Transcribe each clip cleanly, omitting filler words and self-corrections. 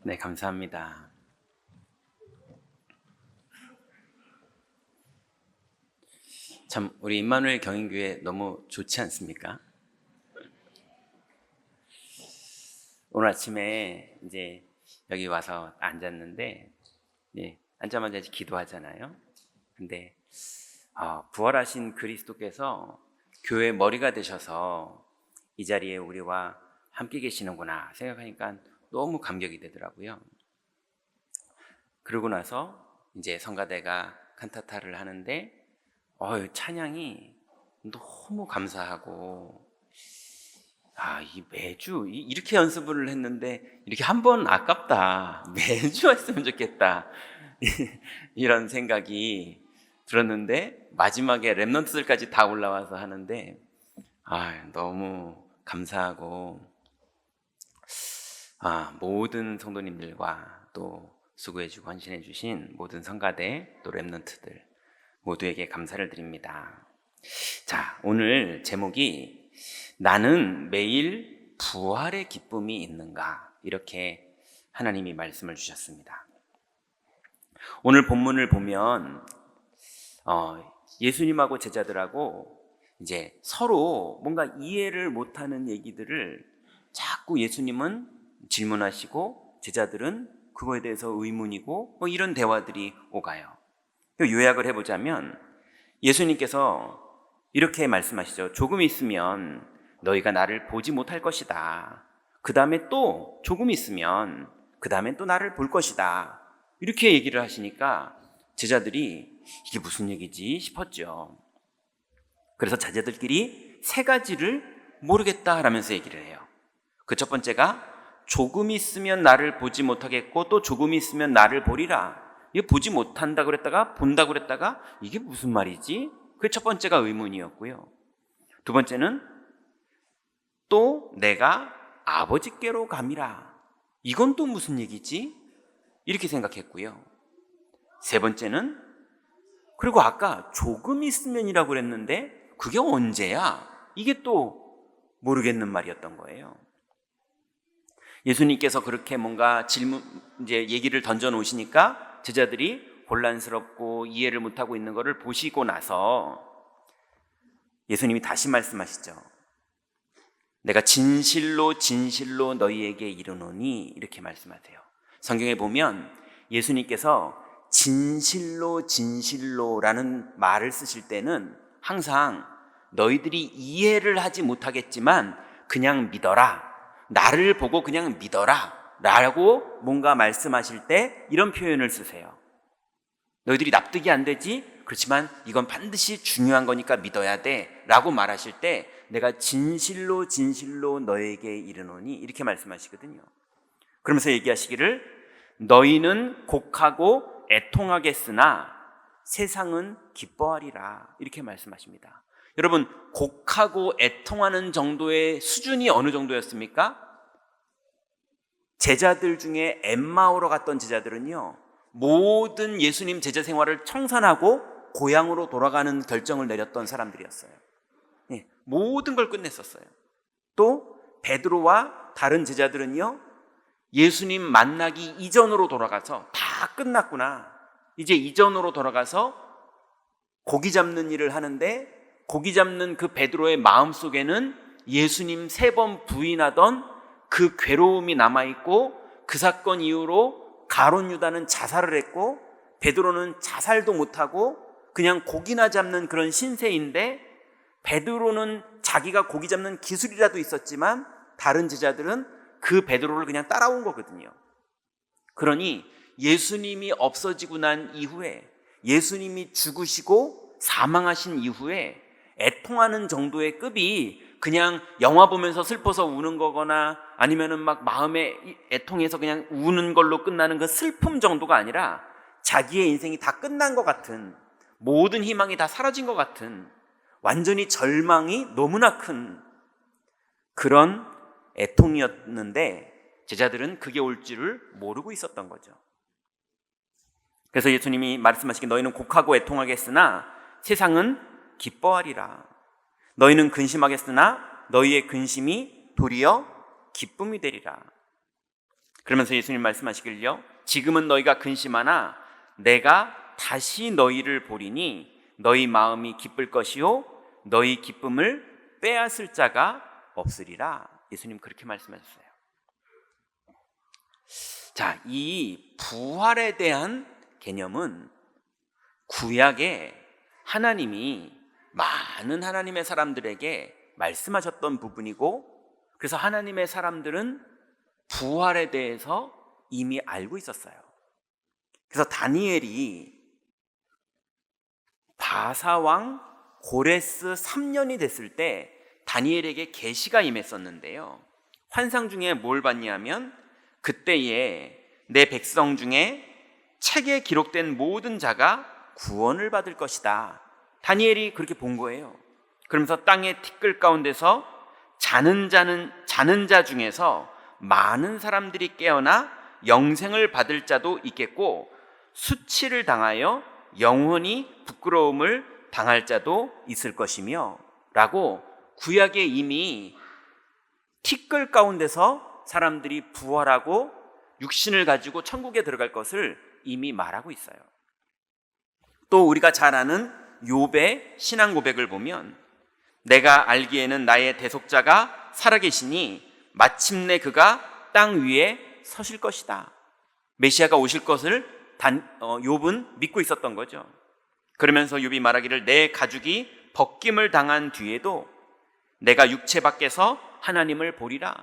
네, 감사합니다. 참, 우리 임마누엘 경인교회 너무 좋지 않습니까? 오늘 아침에 이제 여기 와서 앉았는데, 앉자마자 이제 기도하잖아요. 근데 부활하신 그리스도께서 교회 머리가 되셔서 이 자리에 우리와 함께 계시는구나 생각하니까 너무 감격이 되더라고요. 그러고 나서 이제 성가대가 칸타타를 하는데 찬양이 너무 감사하고, 이 매주 이렇게 연습을 했는데 이렇게 한 번 아깝다. 매주 했으면 좋겠다. 이런 생각이 들었는데 마지막에 랩넌트들까지 다 올라와서 하는데 너무 감사하고, 모든 성도님들과 또 수고해주고 헌신해주신 모든 성가대 또 랩넌트들 모두에게 감사를 드립니다. 자, 오늘 제목이 나는 매일 부활의 기쁨이 있는가, 이렇게 하나님이 말씀을 주셨습니다. 오늘 본문을 보면 예수님하고 제자들하고 이제 서로 뭔가 이해를 못하는 얘기들을 자꾸 예수님은 질문하시고 제자들은 그거에 대해서 의문이고 이런 대화들이 오가요. 요약을 해보자면 예수님께서 이렇게 말씀하시죠. 조금 있으면 너희가 나를 보지 못할 것이다. 그 다음에 또 조금 있으면 그 다음에 또 나를 볼 것이다. 이렇게 얘기를 하시니까 제자들이 이게 무슨 얘기지 싶었죠. 그래서 제자들끼리 세 가지를 모르겠다라면서 얘기를 해요. 그 첫 번째가 조금 있으면 나를 보지 못하겠고 또 조금 있으면 나를 보리라. 이게 보지 못한다 그랬다가 본다 그랬다가 이게 무슨 말이지? 그 첫 번째가 의문이었고요. 두 번째는 또 내가 아버지께로 감이라. 이건 또 무슨 얘기지? 이렇게 생각했고요. 세 번째는 그리고 아까 조금 있으면이라고 그랬는데 그게 언제야? 이게 또 모르겠는 말이었던 거예요. 예수님께서 그렇게 뭔가 이제 얘기를 던져 놓으시니까 제자들이 혼란스럽고 이해를 못하고 있는 것을 보시고 나서 예수님이 다시 말씀하시죠. 내가 진실로 진실로 너희에게 이르노니, 이렇게 말씀하세요. 성경에 보면 예수님께서 진실로 진실로라는 말을 쓰실 때는 항상 너희들이 이해를 하지 못하겠지만 그냥 믿어라, 나를 보고 그냥 믿어라 라고 뭔가 말씀하실 때 이런 표현을 쓰세요. 너희들이 납득이 안 되지? 그렇지만 이건 반드시 중요한 거니까 믿어야 돼 라고 말하실 때 내가 진실로 진실로 너에게 이르노니, 이렇게 말씀하시거든요. 그러면서 얘기하시기를 너희는 곡하고 애통하겠으나 세상은 기뻐하리라, 이렇게 말씀하십니다. 여러분, 곡하고 애통하는 정도의 수준이 어느 정도였습니까? 제자들 중에 엠마오로 갔던 제자들은요, 모든 예수님 제자 생활을 청산하고 고향으로 돌아가는 결정을 내렸던 사람들이었어요. 모든 걸 끝냈었어요. 또 베드로와 다른 제자들은요, 예수님 만나기 이전으로 돌아가서 다 끝났구나, 이제 이전으로 돌아가서 고기 잡는 일을 하는데 고기 잡는 그 베드로의 마음속에는 예수님 3번 부인하던 그 괴로움이 남아있고, 그 사건 이후로 가룟 유다는 자살을 했고 베드로는 자살도 못하고 그냥 고기나 잡는 그런 신세인데, 베드로는 자기가 고기 잡는 기술이라도 있었지만 다른 제자들은 그 베드로를 그냥 따라온 거거든요. 그러니 예수님이 없어지고 난 이후에, 예수님이 죽으시고 사망하신 이후에 애통하는 정도의 급이 그냥 영화 보면서 슬퍼서 우는 거거나 아니면은 막 마음에 애통해서 그냥 우는 걸로 끝나는 그 슬픔 정도가 아니라 자기의 인생이 다 끝난 것 같은, 모든 희망이 다 사라진 것 같은, 완전히 절망이 너무나 큰 그런 애통이었는데 제자들은 그게 올 줄을 모르고 있었던 거죠. 그래서 예수님이 말씀하시기를 너희는 곡하고 애통하겠으나 세상은 기뻐하리라. 너희는 근심하겠으나 너희의 근심이 도리어 기쁨이 되리라. 그러면서 예수님 말씀하시길요, 지금은 너희가 근심하나 내가 다시 너희를 보리니 너희 마음이 기쁠 것이요 너희 기쁨을 빼앗을 자가 없으리라. 예수님 그렇게 말씀하셨어요. 자, 이 부활에 대한 개념은 구약에 하나님이 많은 하나님의 사람들에게 말씀하셨던 부분이고, 그래서 하나님의 사람들은 부활에 대해서 이미 알고 있었어요. 그래서 다니엘이 바사왕 고레스 3년이 됐을 때 다니엘에게 계시가 임했었는데요, 환상 중에 뭘 봤냐면 그때에 내 백성 중에 책에 기록된 모든 자가 구원을 받을 것이다. 다니엘이 그렇게 본 거예요. 그러면서 땅의 티끌 가운데서 자는 자 중에서 많은 사람들이 깨어나 영생을 받을 자도 있겠고 수치를 당하여 영원히 부끄러움을 당할 자도 있을 것이며 라고 구약에 이미 티끌 가운데서 사람들이 부활하고 육신을 가지고 천국에 들어갈 것을 이미 말하고 있어요. 또 우리가 잘 아는 욥의 신앙 고백을 보면 내가 알기에는 나의 대속자가 살아계시니 마침내 그가 땅 위에 서실 것이다. 메시아가 오실 것을 욥은 믿고 있었던 거죠. 그러면서 욥이 말하기를 내 가죽이 벗김을 당한 뒤에도 내가 육체 밖에서 하나님을 보리라.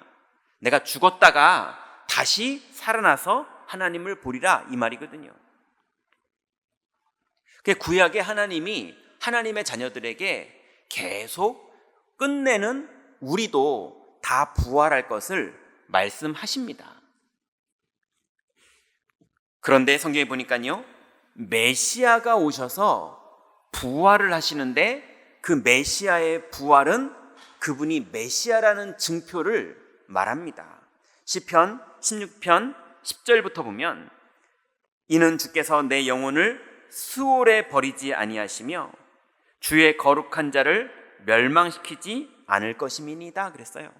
내가 죽었다가 다시 살아나서 하나님을 보리라, 이 말이거든요. 구약에 하나님이 하나님의 자녀들에게 계속 끝내는 우리도 다 부활할 것을 말씀하십니다. 그런데 성경에 보니까요, 메시아가 오셔서 부활을 하시는데 그 메시아의 부활은 그분이 메시아라는 증표를 말합니다. 시편 16편 10절부터 보면 이는 주께서 내 영혼을 스올에 버리지 아니하시며 주의 거룩한 자를 멸망시키지 않을 것임이니이다 그랬어요.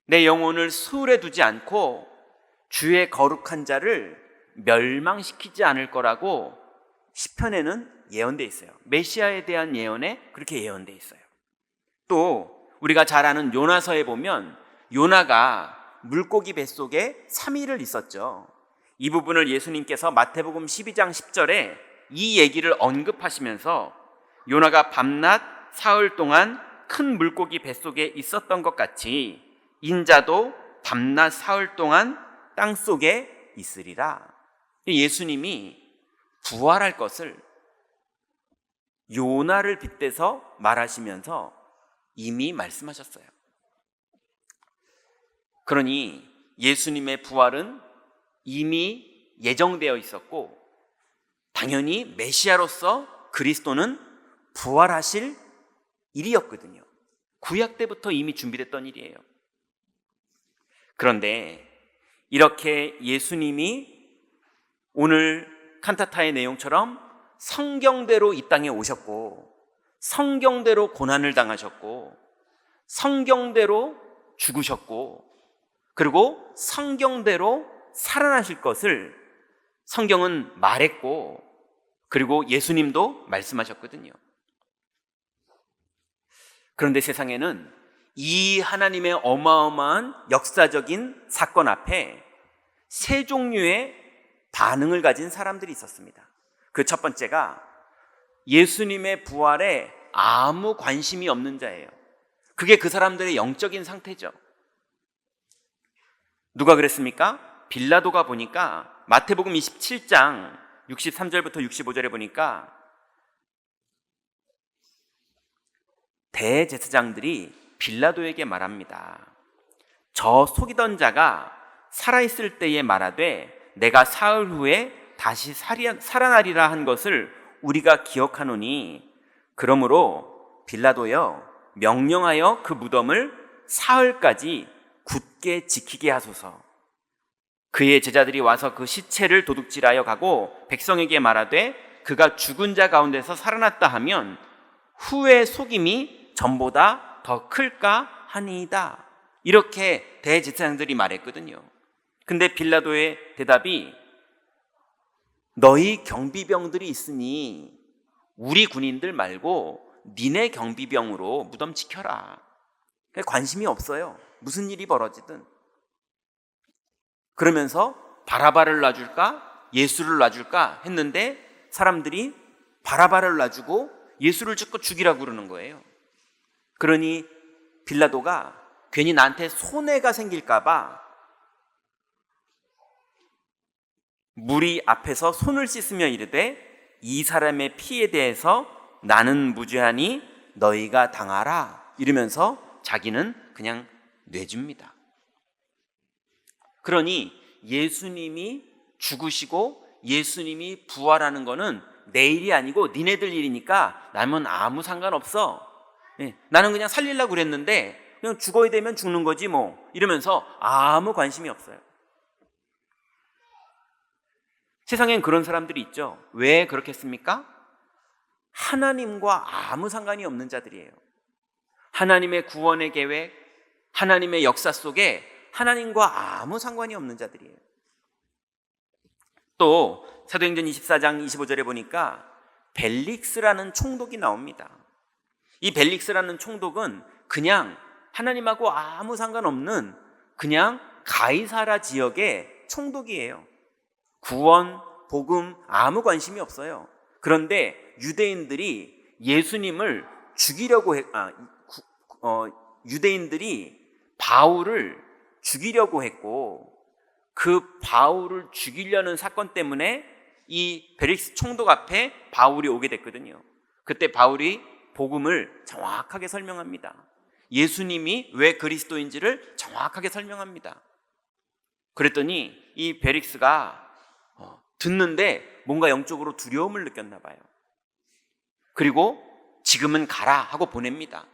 내 영혼을 스올에 두지 않고 주의 거룩한 자를 멸망시키지 않을 거라고 시편에는 예언되어 있어요. 메시아에 대한 예언에 그렇게 예언되어 있어요. 또 우리가 잘 아는 요나서에 보면 요나가 물고기 뱃속에 3일을 있었죠. 이 부분을 예수님께서 마태복음 12장 10절에 이 얘기를 언급하시면서 요나가 밤낮 사흘 동안 큰 물고기 뱃속에 있었던 것 같이 인자도 밤낮 사흘 동안 땅속에 있으리라. 예수님이 부활할 것을 요나를 빗대서 말하시면서 이미 말씀하셨어요. 그러니 예수님의 부활은 이미 예정되어 있었고 당연히 메시아로서 그리스도는 부활하실 일이었거든요. 구약 때부터 이미 준비됐던 일이에요. 그런데 이렇게 예수님이 오늘 칸타타의 내용처럼 성경대로 이 땅에 오셨고 성경대로 고난을 당하셨고 성경대로 죽으셨고 그리고 성경대로 살아나실 것을 성경은 말했고 그리고 예수님도 말씀하셨거든요. 그런데 세상에는 이 하나님의 어마어마한 역사적인 사건 앞에 세 종류의 반응을 가진 사람들이 있었습니다. 그 첫 번째가 예수님의 부활에 아무 관심이 없는 자예요. 그게 그 사람들의 영적인 상태죠. 누가 그랬습니까? 빌라도가 보니까 마태복음 27장 63절부터 65절에 보니까 대제사장들이 빌라도에게 말합니다. 저 속이던 자가 살아있을 때에 말하되 내가 사흘 후에 다시 살아나리라 한 것을 우리가 기억하노니 그러므로 빌라도여 명령하여 그 무덤을 사흘까지 굳게 지키게 하소서. 그의 제자들이 와서 그 시체를 도둑질하여 가고 백성에게 말하되 그가 죽은 자 가운데서 살아났다 하면 후의 속임이 전보다 더 클까 하니이다. 이렇게 대제사장들이 말했거든요. 근데 빌라도의 대답이 너희 경비병들이 있으니 우리 군인들 말고 니네 경비병으로 무덤 지켜라. 관심이 없어요. 무슨 일이 벌어지든. 그러면서 바라바를 놔줄까? 예수를 놔줄까? 했는데 사람들이 바라바를 놔주고 예수를 자꾸 죽이라고 그러는 거예요. 그러니 빌라도가 괜히 나한테 손해가 생길까 봐 무리 앞에서 손을 씻으며 이르되 이 사람의 피에 대해서 나는 무죄하니 너희가 당하라 이러면서 자기는 그냥 내줍니다. 그러니 예수님이 죽으시고 예수님이 부활하는 거는 내 일이 아니고 니네들 일이니까 나면 아무 상관없어. 나는 그냥 살리려고 그랬는데 그냥 죽어야 되면 죽는 거지 뭐 이러면서 아무 관심이 없어요. 세상엔 그런 사람들이 있죠. 왜 그렇겠습니까? 하나님과 아무 상관이 없는 자들이에요. 하나님의 구원의 계획, 하나님의 역사 속에 하나님과 아무 상관이 없는 자들이에요. 또 사도행전 24장 25절에 보니까 벨릭스라는 총독이 나옵니다. 이 벨릭스라는 총독은 그냥 하나님하고 아무 상관없는 그냥 가이사라 지역의 총독이에요. 구원, 복음 아무 관심이 없어요. 그런데 유대인들이 예수님을 죽이려고 유대인들이 바울을 죽이려고 했고 그 바울을 죽이려는 사건 때문에 이 벨릭스 총독 앞에 바울이 오게 됐거든요. 그때 바울이 복음을 정확하게 설명합니다. 예수님이 왜 그리스도인지를 정확하게 설명합니다. 그랬더니 이 벨릭스가 듣는데 뭔가 영적으로 두려움을 느꼈나 봐요. 그리고 지금은 가라 하고 보냅니다.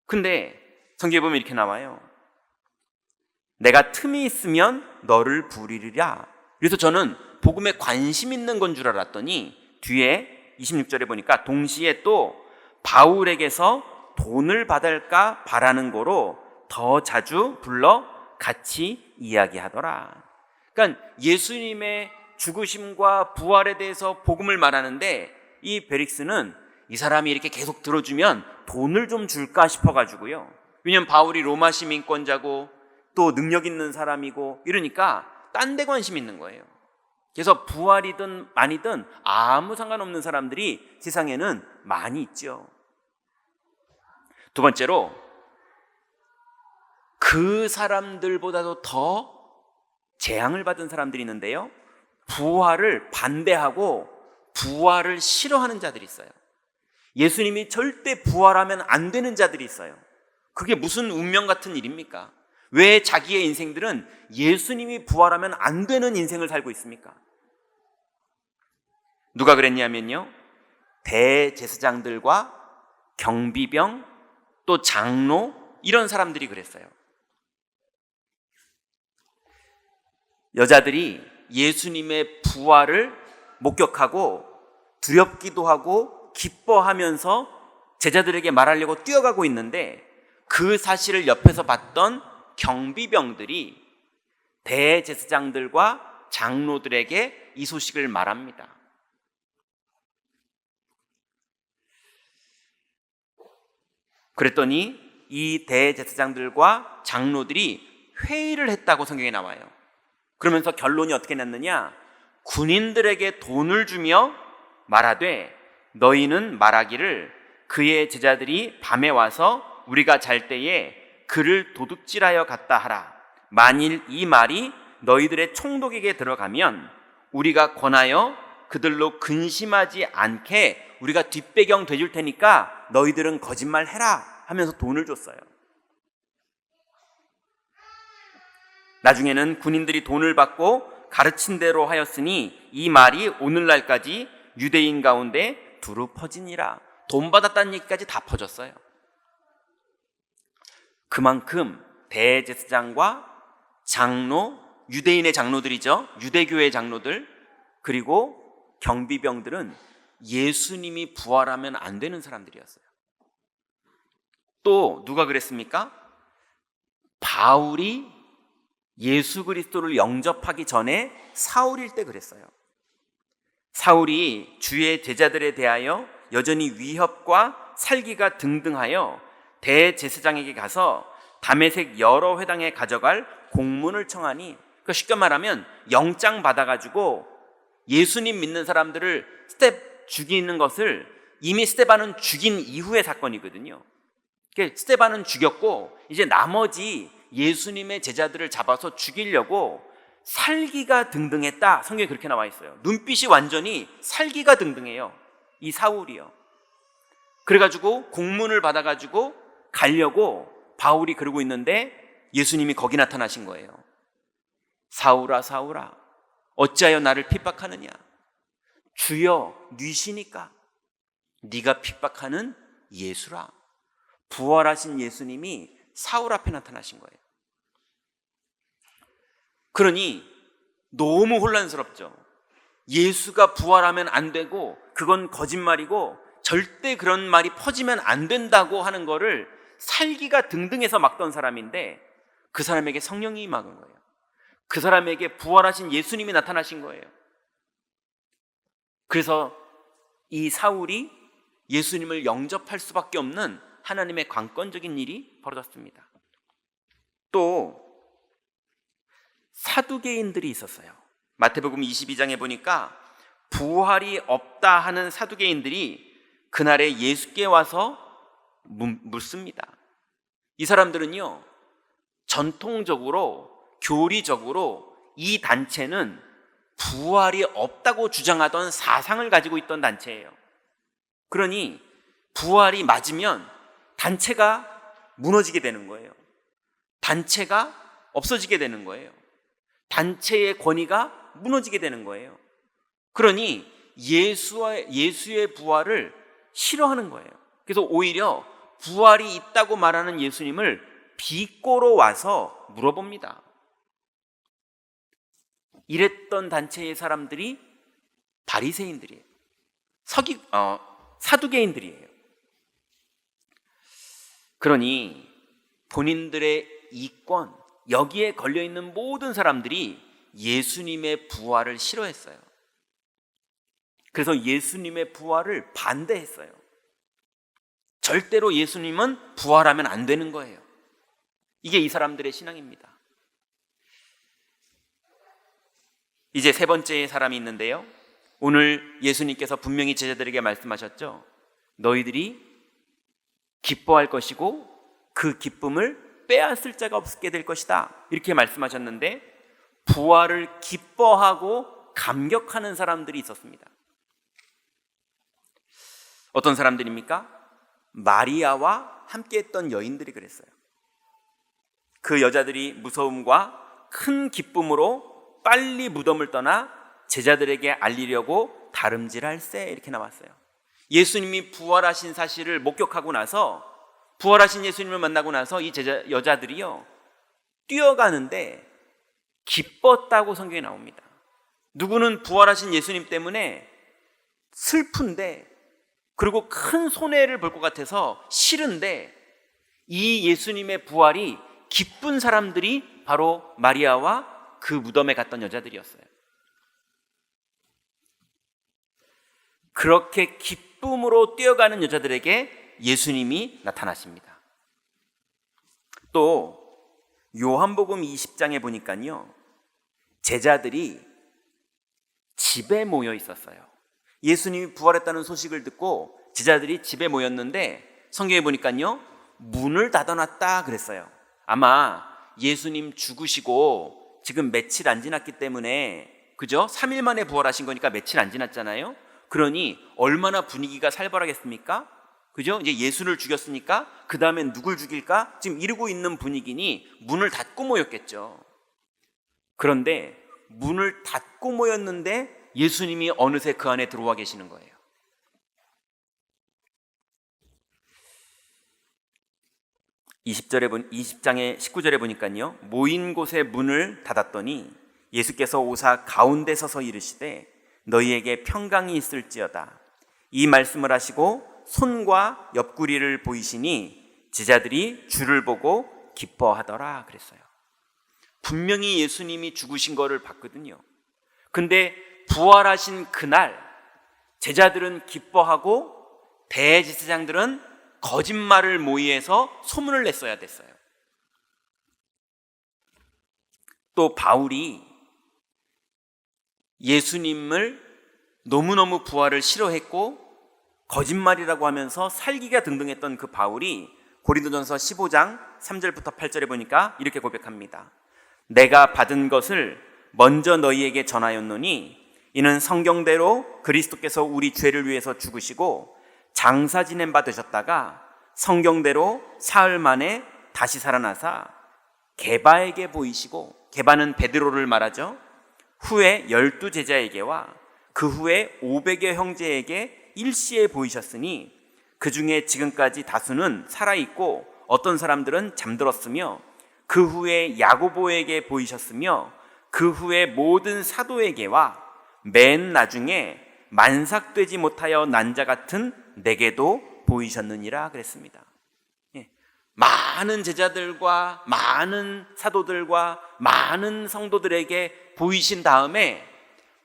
근데 성경에 보면 이렇게 나와요. 내가 틈이 있으면 너를 부리리라. 그래서 저는 복음에 관심 있는 건 줄 알았더니 뒤에 26절에 보니까 동시에 또 바울에게서 돈을 받을까 바라는 거로 더 자주 불러 같이 이야기하더라. 그러니까 예수님의 죽으심과 부활에 대해서 복음을 말하는데 이 벨릭스는 이 사람이 이렇게 계속 들어주면 돈을 좀 줄까 싶어가지고요. 왜냐하면 바울이 로마 시민권자고 또 능력 있는 사람이고 이러니까 딴 데 관심 있는 거예요. 그래서 부활이든 아니든 아무 상관없는 사람들이 세상에는 많이 있죠. 두 번째로 그 사람들보다도 더 재앙을 받은 사람들이 있는데요. 부활을 반대하고 부활을 싫어하는 자들이 있어요. 예수님이 절대 부활하면 안 되는 자들이 있어요. 그게 무슨 운명 같은 일입니까? 왜 자기의 인생들은 예수님이 부활하면 안 되는 인생을 살고 있습니까? 누가 그랬냐면요. 대제사장들과 경비병 또 장로 이런 사람들이 그랬어요. 여자들이 예수님의 부활을 목격하고 두렵기도 하고 기뻐하면서 제자들에게 말하려고 뛰어가고 있는데 그 사실을 옆에서 봤던 경비병들이 대제사장들과 장로들에게 이 소식을 말합니다. 그랬더니 이 대제사장들과 장로들이 회의를 했다고 성경에 나와요. 그러면서 결론이 어떻게 났느냐? 군인들에게 돈을 주며 말하되 너희는 말하기를 그의 제자들이 밤에 와서 우리가 잘 때에 그를 도둑질하여 갔다 하라. 만일 이 말이 너희들의 총독에게 들어가면 우리가 권하여 그들로 근심하지 않게 우리가 뒷배경 돼줄 테니까 너희들은 거짓말 해라 하면서 돈을 줬어요. 나중에는 군인들이 돈을 받고 가르친 대로 하였으니 이 말이 오늘날까지 유대인 가운데 두루 퍼지니라. 돈 받았다는 얘기까지 다 퍼졌어요. 그만큼 대제사장과 장로, 유대인의 장로들이죠. 유대교의 장로들 그리고 경비병들은 예수님이 부활하면 안 되는 사람들이었어요. 또 누가 그랬습니까? 바울이 예수 그리스도를 영접하기 전에 사울일 때 그랬어요. 사울이 주의 제자들에 대하여 여전히 위협과 살기가 등등하여 대제사장에게 가서 다메섹 여러 회당에 가져갈 공문을 청하니, 그러니까 쉽게 말하면 영장 받아가지고 예수님 믿는 사람들을 죽이는 것을 이미 스데반은 죽인 이후의 사건이거든요. 스데반은 죽였고 이제 나머지 예수님의 제자들을 잡아서 죽이려고 살기가 등등했다. 성경에 그렇게 나와 있어요. 눈빛이 완전히 살기가 등등해요, 이 사울이요. 그래가지고 공문을 받아가지고 가려고 바울이 그러고 있는데 예수님이 거기 나타나신 거예요. 사울아 사울아 어찌하여 나를 핍박하느냐. 주여 뉘시니까. 네가 핍박하는 예수라. 부활하신 예수님이 사울 앞에 나타나신 거예요. 그러니 너무 혼란스럽죠. 예수가 부활하면 안 되고 그건 거짓말이고 절대 그런 말이 퍼지면 안 된다고 하는 거를 살기가 등등해서 막던 사람인데 그 사람에게 성령이 임한 거예요. 그 사람에게 부활하신 예수님이 나타나신 거예요. 그래서 이 사울이 예수님을 영접할 수밖에 없는 하나님의 관건적인 일이 벌어졌습니다. 또 사두개인들이 있었어요. 마태복음 22장에 보니까 부활이 없다 하는 사두개인들이 그날에 예수께 와서 묻습니다. 이 사람들은요, 전통적으로 교리적으로 이 단체는 부활이 없다고 주장하던 사상을 가지고 있던 단체예요. 그러니 부활이 맞으면 단체가 무너지게 되는 거예요. 단체가 없어지게 되는 거예요. 단체의 권위가 무너지게 되는 거예요. 그러니 예수의 부활을 싫어하는 거예요. 그래서 오히려 부활이 있다고 말하는 예수님을 비꼬러 와서 물어봅니다. 이랬던 단체의 사람들이 바리새인들이에요. 사두개인들이에요. 그러니 본인들의 이권, 여기에 걸려있는 모든 사람들이 예수님의 부활을 싫어했어요. 그래서 예수님의 부활을 반대했어요. 절대로 예수님은 부활하면 안 되는 거예요. 이게 이 사람들의 신앙입니다. 이제 세 번째 사람이 있는데요, 오늘 예수님께서 분명히 제자들에게 말씀하셨죠. 너희들이 기뻐할 것이고 그 기쁨을 빼앗을 자가 없게 될 것이다, 이렇게 말씀하셨는데 부활을 기뻐하고 감격하는 사람들이 있었습니다. 어떤 사람들입니까? 마리아와 함께했던 여인들이 그랬어요. 그 여자들이 무서움과 큰 기쁨으로 빨리 무덤을 떠나 제자들에게 알리려고 다름질할세, 이렇게 나왔어요. 예수님이 부활하신 사실을 목격하고 나서, 부활하신 예수님을 만나고 나서 이 여자들이요, 뛰어가는데 기뻤다고 성경에 나옵니다. 누구는 부활하신 예수님 때문에 슬픈데, 그리고 큰 손해를 볼 것 같아서 싫은데, 이 예수님의 부활이 기쁜 사람들이 바로 마리아와 그 무덤에 갔던 여자들이었어요. 그렇게 기쁨으로 뛰어가는 여자들에게 예수님이 나타나십니다. 또 요한복음 20장에 보니까요, 제자들이 집에 모여 있었어요. 예수님이 부활했다는 소식을 듣고 제자들이 집에 모였는데 성경에 보니까요, 문을 닫아놨다 그랬어요. 아마 예수님 죽으시고 지금 며칠 안 지났기 때문에, 그죠? 3일 만에 부활하신 거니까 며칠 안 지났잖아요. 그러니 얼마나 분위기가 살벌하겠습니까? 그죠? 이제 예수를 죽였으니까 그 다음엔 누굴 죽일까? 지금 이러고 있는 분위기니 문을 닫고 모였겠죠. 그런데 문을 닫고 모였는데 예수님이 어느새 그 안에 들어와 계시는 거예요. (20장의 19절에) 보니까요, 모인 곳에 문을 닫았더니 예수께서 오사 가운데 서서 이르시되 너희에게 평강이 있을지어다. 이 말씀을 하시고 손과 옆구리를 보이시니 제자들이 주를 보고 기뻐하더라 그랬어요. 분명히 예수님이 죽으신 거를 봤거든요. 근데 부활하신 그날 제자들은 기뻐하고 대제사장들은 거짓말을 모의해서 소문을 냈어야 됐어요. 또 바울이 예수님을 너무너무 부활을 싫어했고 거짓말이라고 하면서 살기가 등등했던 그 바울이 고린도전서 15장 3절부터 8절에 보니까 이렇게 고백합니다. 내가 받은 것을 먼저 너희에게 전하였노니 이는 성경대로 그리스도께서 우리 죄를 위해서 죽으시고 장사 지낸 바 되셨다가 성경대로 사흘 만에 다시 살아나사 게바에게 보이시고, 게바는 베드로를 말하죠. 후에 12 제자에게와 그 후에 500여 형제에게 일시에 보이셨으니 그 중에 지금까지 다수는 살아있고 어떤 사람들은 잠들었으며 그 후에 야고보에게 보이셨으며 그 후에 모든 사도에게와 맨 나중에 만삭되지 못하여 난 자 같은 내게도 보이셨느니라 그랬습니다. 많은 제자들과 많은 사도들과 많은 성도들에게 보이신 다음에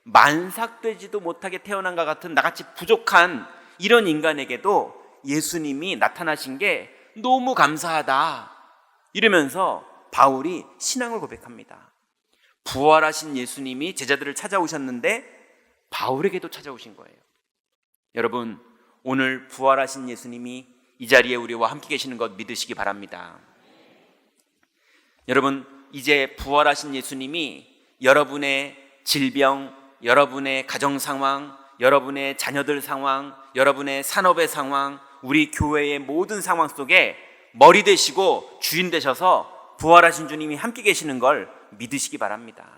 만삭되지도 못하게 태어난 것 같은 나같이 부족한 이런 인간에게도 예수님이 나타나신 게 너무 감사하다 이러면서 바울이 신앙을 고백합니다. 부활하신 예수님이 제자들을 찾아오셨는데 바울에게도 찾아오신 거예요. 여러분, 오늘 부활하신 예수님이 이 자리에 우리와 함께 계시는 것 믿으시기 바랍니다. 여러분, 이제 부활하신 예수님이 여러분의 질병, 여러분의 가정 상황, 여러분의 자녀들 상황, 여러분의 산업의 상황, 우리 교회의 모든 상황 속에 머리 되시고 주인 되셔서 부활하신 주님이 함께 계시는 걸 믿으시기 바랍니다.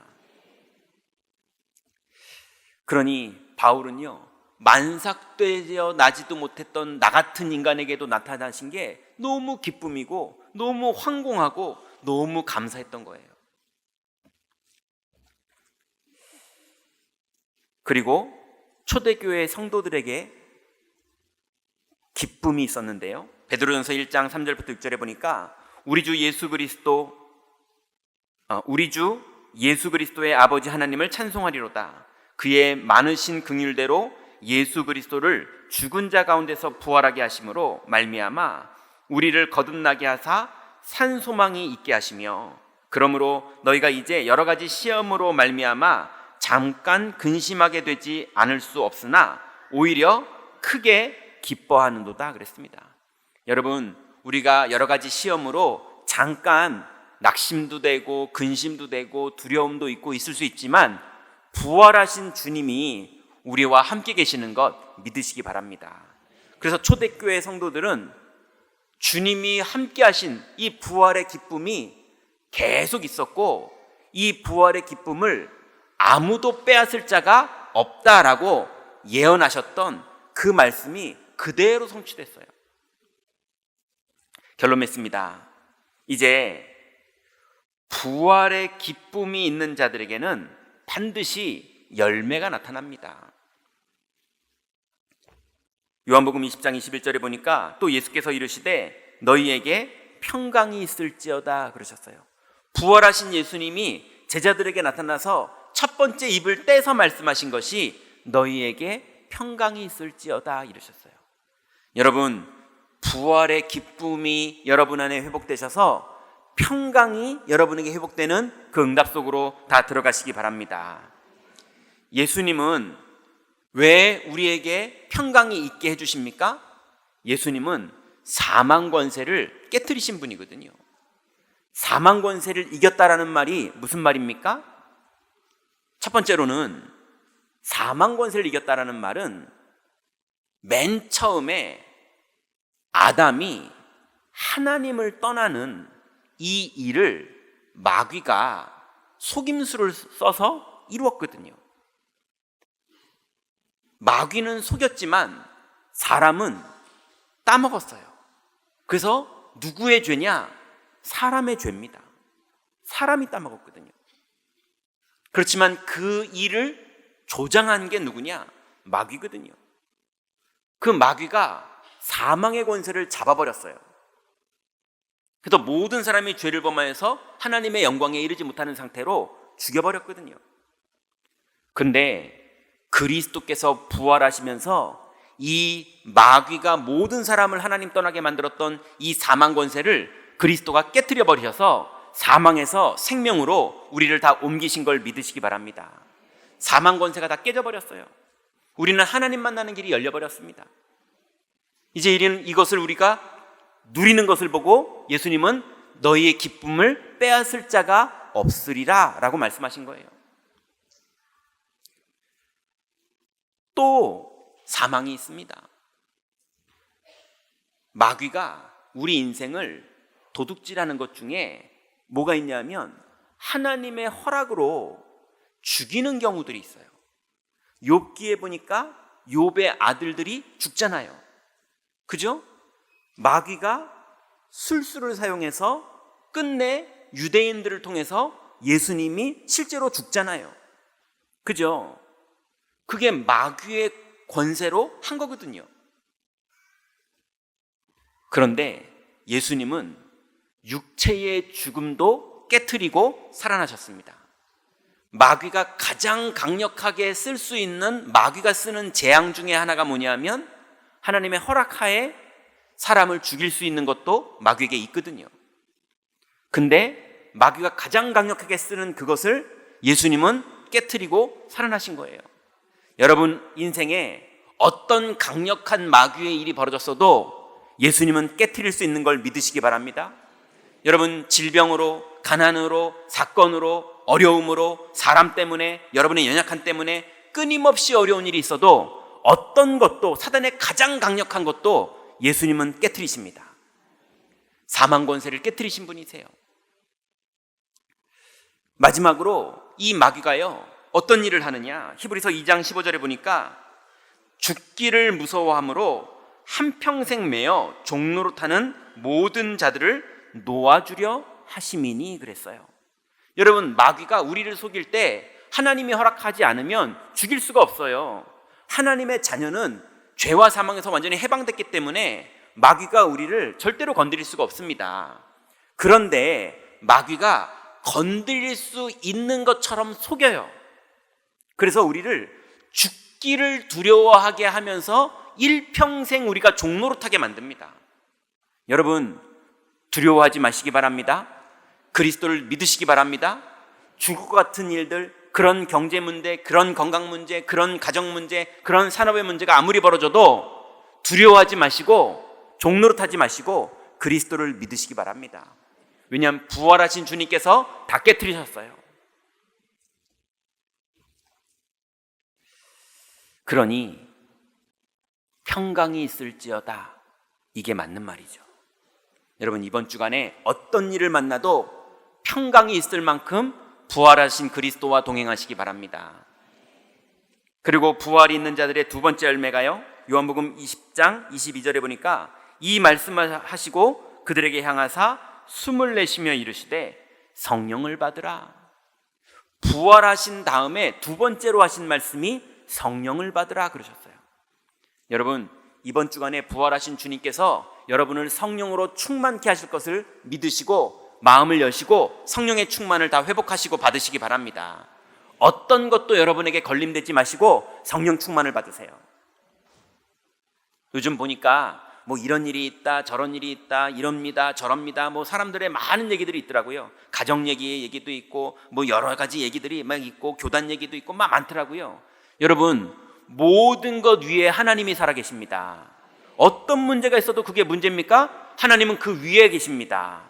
그러니 바울은요, 만삭되어 나지도 못했던 나 같은 인간에게도 나타나신 게 너무 기쁨이고 너무 황공하고 너무 감사했던 거예요. 그리고 초대교회 성도들에게 기쁨이 있었는데요. 베드로전서 1장 3절부터 6절에 보니까 우리 주 예수 그리스도의 아버지 하나님을 찬송하리로다. 그의 많으신 긍휼대로 예수 그리스도를 죽은 자 가운데서 부활하게 하심으로 말미암아 우리를 거듭나게 하사 산 소망이 있게 하시며, 그러므로 너희가 이제 여러 가지 시험으로 말미암아 잠깐 근심하게 되지 않을 수 없으나 오히려 크게 기뻐하는도다 그랬습니다. 여러분, 우리가 여러 가지 시험으로 잠깐 낙심도 되고 근심도 되고 두려움도 있고 있을 수 있지만 부활하신 주님이 우리와 함께 계시는 것 믿으시기 바랍니다. 그래서 초대교회 성도들은 주님이 함께 하신 이 부활의 기쁨이 계속 있었고 이 부활의 기쁨을 아무도 빼앗을 자가 없다라고 예언하셨던 그 말씀이 그대로 성취됐어요. 결론 맺습니다. 이제 부활의 기쁨이 있는 자들에게는 반드시 열매가 나타납니다. 요한복음 20장 21절에 보니까 또 예수께서 이르시되 너희에게 평강이 있을지어다 그러셨어요. 부활하신 예수님이 제자들에게 나타나서 첫 번째 입을 떼서 말씀하신 것이 너희에게 평강이 있을지어다 이러셨어요. 여러분, 부활의 기쁨이 여러분 안에 회복되셔서 평강이 여러분에게 회복되는 그 응답 속으로 다 들어가시기 바랍니다. 예수님은 왜 우리에게 평강이 있게 해주십니까? 예수님은 사망 권세를 깨트리신 분이거든요. 사망 권세를 이겼다라는 말이 무슨 말입니까? 첫 번째로는 사망 권세를 이겼다라는 말은 맨 처음에 아담이 하나님을 떠나는 이 일을 마귀가 속임수를 써서 이루었거든요. 마귀는 속였지만 사람은 따먹었어요. 그래서 누구의 죄냐? 사람의 죄입니다. 사람이 따먹었거든요. 그렇지만 그 일을 조장한 게 누구냐? 마귀거든요. 그 마귀가 사망의 권세를 잡아버렸어요. 그래서 모든 사람이 죄를 범하여서 하나님의 영광에 이르지 못하는 상태로 죽여버렸거든요. 그런데 그리스도께서 부활하시면서 이 마귀가 모든 사람을 하나님 떠나게 만들었던 이 사망 권세를 그리스도가 깨트려 버리셔서 사망에서 생명으로 우리를 다 옮기신 걸 믿으시기 바랍니다. 사망 권세가 다 깨져버렸어요. 우리는 하나님 만나는 길이 열려버렸습니다. 이제 이것을 우리가 누리는 것을 보고 예수님은 너희의 기쁨을 빼앗을 자가 없으리라 라고 말씀하신 거예요. 또 사망이 있습니다. 마귀가 우리 인생을 도둑질하는 것 중에 뭐가 있냐면 하나님의 허락으로 죽이는 경우들이 있어요. 욥기에 보니까 욥의 아들들이 죽잖아요. 그죠? 마귀가 술수를 사용해서 끝내 유대인들을 통해서 예수님이 실제로 죽잖아요. 그죠? 그게 마귀의 권세로 한 거거든요. 그런데 예수님은 육체의 죽음도 깨트리고 살아나셨습니다. 마귀가 가장 강력하게 쓸 수 있는 마귀가 쓰는 재앙 중에 하나가 뭐냐면 하나님의 허락하에 사람을 죽일 수 있는 것도 마귀에게 있거든요. 근데 마귀가 가장 강력하게 쓰는 그것을 예수님은 깨트리고 살아나신 거예요. 여러분 인생에 어떤 강력한 마귀의 일이 벌어졌어도 예수님은 깨트릴 수 있는 걸 믿으시기 바랍니다. 여러분 질병으로, 가난으로, 사건으로, 어려움으로, 사람 때문에, 여러분의 연약함 때문에 끊임없이 어려운 일이 있어도 어떤 것도, 사단의 가장 강력한 것도 예수님은 깨트리십니다. 사망 권세를 깨트리신 분이세요. 마지막으로 이 마귀가요 어떤 일을 하느냐, 히브리서 2장 15절에 보니까 죽기를 무서워함으로 한평생 매어 종로로 타는 모든 자들을 놓아주려 하심이니 그랬어요. 여러분 마귀가 우리를 속일 때 하나님이 허락하지 않으면 죽일 수가 없어요. 하나님의 자녀는 죄와 사망에서 완전히 해방됐기 때문에 마귀가 우리를 절대로 건드릴 수가 없습니다. 그런데 마귀가 건드릴 수 있는 것처럼 속여요. 그래서 우리를 죽기를 두려워하게 하면서 일평생 우리가 종노릇하게 만듭니다. 여러분 두려워하지 마시기 바랍니다. 그리스도를 믿으시기 바랍니다. 죽을 것 같은 일들, 그런 경제 문제, 그런 건강 문제, 그런 가정 문제, 그런 산업의 문제가 아무리 벌어져도 두려워하지 마시고 종노릇하지 마시고 그리스도를 믿으시기 바랍니다. 왜냐하면 부활하신 주님께서 다 깨트리셨어요. 그러니 평강이 있을지어다, 이게 맞는 말이죠. 여러분 이번 주간에 어떤 일을 만나도 평강이 있을 만큼 부활하신 그리스도와 동행하시기 바랍니다. 그리고 부활이 있는 자들의 두 번째 열매가요, 요한복음 20장 22절에 보니까 이 말씀을 하시고 그들에게 향하사 숨을 내쉬며 이르시되 성령을 받으라. 부활하신 다음에 두 번째로 하신 말씀이 성령을 받으라 그러셨어요. 여러분 이번 주간에 부활하신 주님께서 여러분을 성령으로 충만케 하실 것을 믿으시고 마음을 여시고 성령의 충만을 다 회복하시고 받으시기 바랍니다. 어떤 것도 여러분에게 걸림되지 마시고 성령 충만을 받으세요. 요즘 보니까 뭐 이런 일이 있다, 저런 일이 있다, 이럽니다, 저럽니다, 뭐 사람들의 많은 얘기들이 있더라고요. 가정 얘기도 있고 뭐 여러 가지 얘기들이 막 있고 교단 얘기도 있고 막 많더라고요. 여러분 모든 것 위에 하나님이 살아계십니다. 어떤 문제가 있어도 그게 문제입니까? 하나님은 그 위에 계십니다.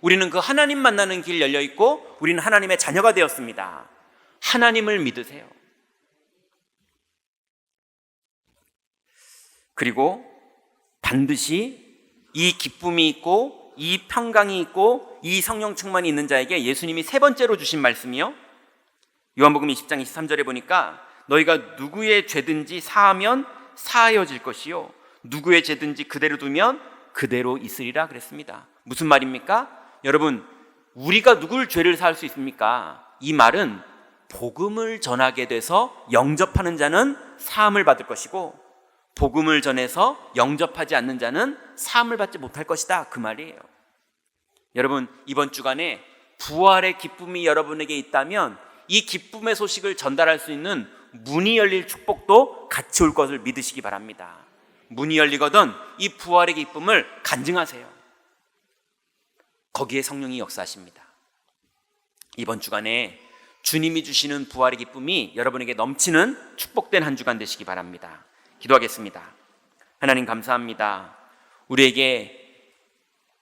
우리는 그 하나님 만나는 길 열려있고 우리는 하나님의 자녀가 되었습니다. 하나님을 믿으세요. 그리고 반드시 이 기쁨이 있고 이 평강이 있고 이 성령 충만이 있는 자에게 예수님이 세 번째로 주신 말씀이요, 요한복음 20장 23절에 보니까 너희가 누구의 죄든지 사하면 사하여질 것이요 누구의 죄든지 그대로 두면 그대로 있으리라 그랬습니다. 무슨 말입니까? 여러분 우리가 누굴 죄를 사할 수 있습니까? 이 말은 복음을 전하게 돼서 영접하는 자는 사함을 받을 것이고 복음을 전해서 영접하지 않는 자는 사함을 받지 못할 것이다, 그 말이에요. 여러분, 이번 주간에 부활의 기쁨이 여러분에게 있다면 이 기쁨의 소식을 전달할 수 있는 문이 열릴 축복도 같이 올 것을 믿으시기 바랍니다. 문이 열리거든 이 부활의 기쁨을 간증하세요. 거기에 성령이 역사하십니다. 이번 주간에 주님이 주시는 부활의 기쁨이 여러분에게 넘치는 축복된 한 주간 되시기 바랍니다. 기도하겠습니다. 하나님 감사합니다. 우리에게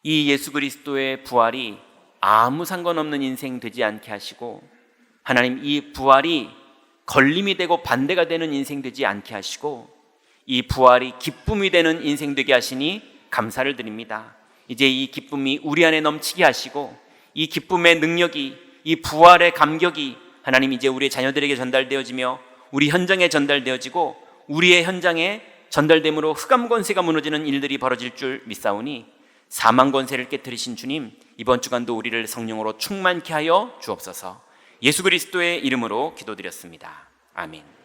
이 예수 그리스도의 부활이 아무 상관없는 인생 되지 않게 하시고, 하나님 이 부활이 걸림이 되고 반대가 되는 인생 되지 않게 하시고, 이 부활이 기쁨이 되는 인생 되게 하시니 감사를 드립니다. 이제 이 기쁨이 우리 안에 넘치게 하시고, 이 기쁨의 능력이, 이 부활의 감격이 하나님 이제 우리의 자녀들에게 전달되어지며 우리 현장에 전달되어지고 우리의 현장에 전달됨으로 흑암 권세가 무너지는 일들이 벌어질 줄 믿사오니, 사망 권세를 깨뜨리신 주님, 이번 주간도 우리를 성령으로 충만케 하여 주옵소서. 예수 그리스도의 이름으로 기도드렸습니다. 아멘.